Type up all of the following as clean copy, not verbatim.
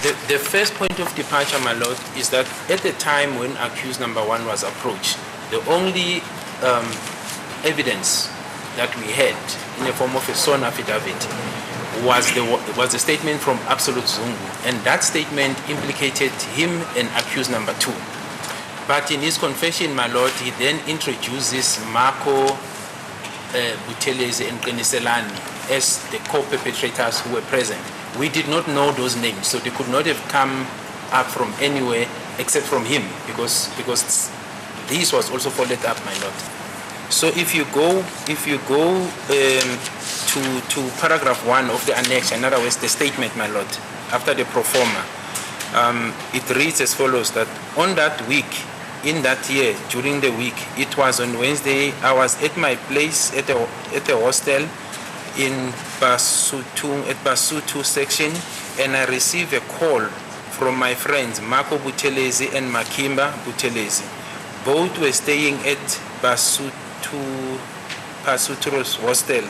The first point of departure, my lord, is that at the time when accused number 1 was approached, the only evidence that we had in the form of a sworn affidavit was the statement from Absolute Zungu, and that statement implicated him and accused number 2. But in his confession, my lord, he then introduces Marco Buthelezi and Qiniselani as the co-perpetrators who were present. We did not know those names, so they could not have come up from anywhere except from him, because this was also followed up, my lord. So if you go to paragraph 1 of the annex, in other words, the statement, my lord, after the pro forma, it reads as follows: that on that week, in that year, during the week, it was on Wednesday, I was at my place at the hostel in Basutu section, and I received a call from my friends Marco Buthelezi and Makimba Buthelezi. Both were staying at Basutu's hostel,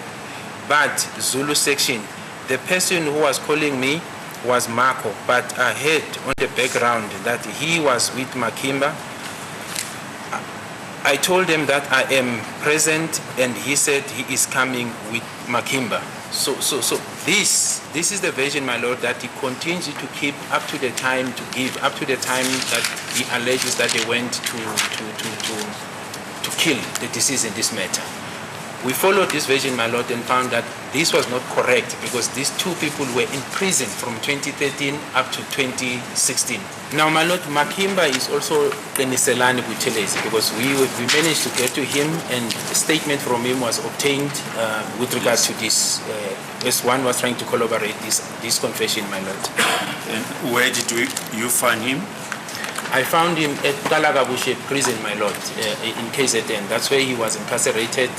but Zulu section. The person who was calling me was Marco, but I heard on the background that he was with Makimba. I told him that I am present, and he said he is coming with Makimba. So this is the version, my lord, that he continues to keep up to the time to give, up to the time that he alleges that they went to kill the deceased in this matter. We followed this version, my lord, and found that this was not correct, because these two people were in prison from 2013 up to 2016. Now, my lord, Makimba is also Qiniselani Buthelezi, because we managed to get to him, and a statement from him was obtained with regards to this, as one was trying to corroborate this confession, my lord. And where did you find him? I found him at Kalagabushe prison, my lord, in KZN. That's where he was incarcerated.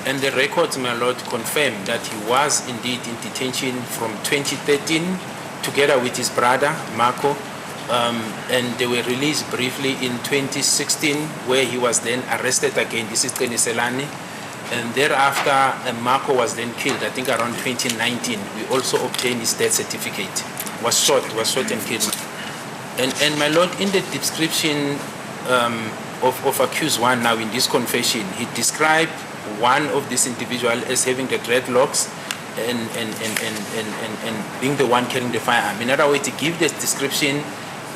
And the records, my lord, confirm that he was indeed in detention from 2013 together with his brother, Marco, and they were released briefly in 2016, where he was then arrested again. This is Qiniselani. And thereafter, Marco was then killed, I think around 2019. We also obtained his death certificate. Was shot and killed. And my lord, in the description of accused 1 now in this confession, he described one of these individuals as having the dreadlocks and being the one carrying the firearm. In other words, to give this description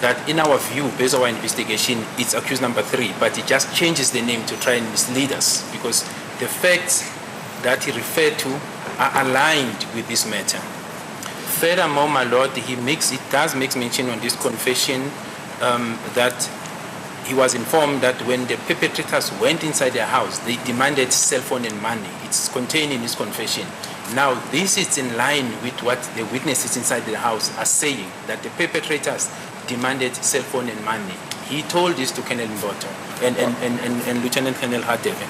that, in our view, based on our investigation, it's accused number 3, but he just changes the name to try and mislead us, because the facts that he referred to are aligned with this matter. Furthermore, my lord, it does make mention on this confession that he was informed that when the perpetrators went inside their house, they demanded cell phone and money. It's contained in his confession. Now, this is in line with what the witnesses inside the house are saying, that the perpetrators demanded cell phone and money. He told this to Colonel Mboto and Lieutenant Colonel Hadebe.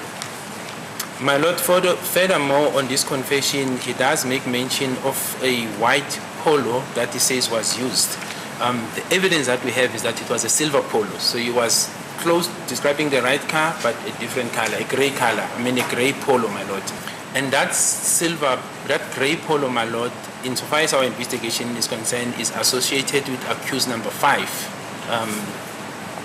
My lord, furthermore, on this confession, he does make mention of a white polo that he says was used. The evidence that we have is that it was a silver polo. So he was close describing the right car, but a different color, a gray color. I mean, a gray polo, my lord. And that gray polo, my lord, insofar as our investigation is concerned, is associated with accused number 5.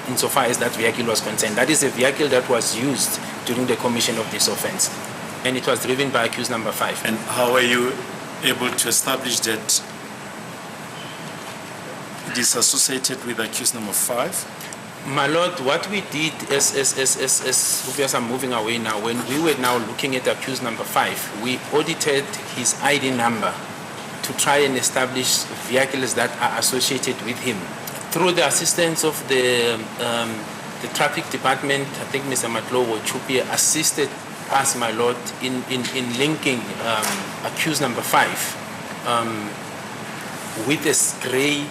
Insofar as that vehicle was concerned. That is a vehicle that was used during the commission of this offense. And it was driven by accused number 5. And how are you able to establish that it is associated with accused number 5? My lord, what we did as we are moving away now, when we were now looking at accused number 5, we audited his ID number to try and establish vehicles that are associated with him. Through the assistance of the traffic department, I think Mr. Matlowo Chupi assisted us, my lord, in linking accused number 5 with this gray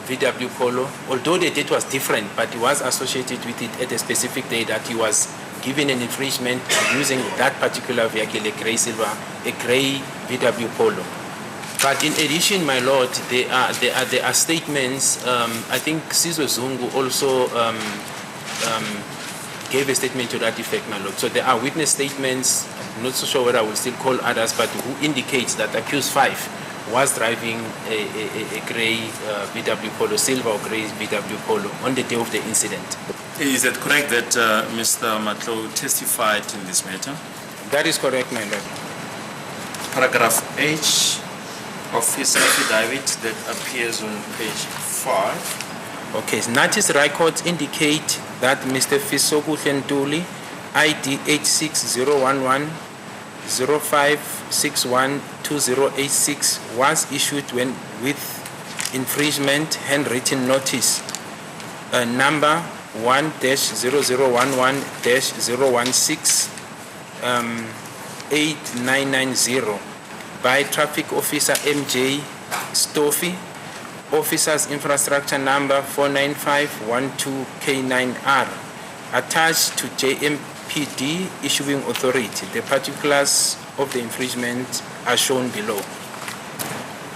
VW Polo, although the date was different, but it was associated with it at a specific day that he was given an infringement using that particular vehicle, a gray VW Polo. But in addition, my lord, there are statements. I think Senzo Zungu also gave a statement to that effect, my lord. So there are witness statements. I'm not so sure whether I will still call others, but who indicates that accused 5 was driving a grey VW Polo, silver or grey VW Polo, on the day of the incident. Is it correct that Mr. Matlo testified in this matter? That is correct, my lord. Paragraph H of his affidavit that appears on page 5. Okay, Natis records indicate that Mr. Fisoku Ntuli, ID 86011 05612086, was issued with infringement handwritten notice number 1-0011-016 8990 by Traffic Officer MJ Stoffy, Officer's Infrastructure number 49512K9R, attached to JMPD Issuing Authority. The particulars of the infringement are shown below.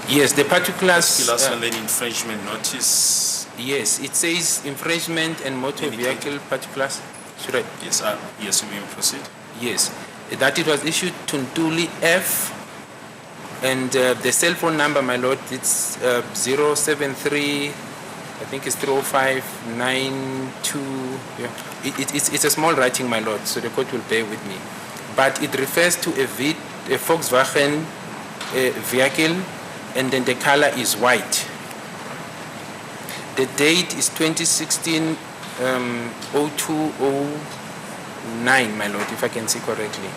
Yes, the particulars. And then infringement notice. Yes, it says infringement and motor vehicle particulars. Should I? Yes, yes, you may proceed. Yes, that it was issued to Ntuli F, and the cell phone number, my lord, it's 073, I think it's 30592. Yeah. It's a small writing, my lord, so the court will bear with me. But it refers to a Volkswagen vehicle, and then the color is white. The date is 2016 0209, my lord, if I can see correctly.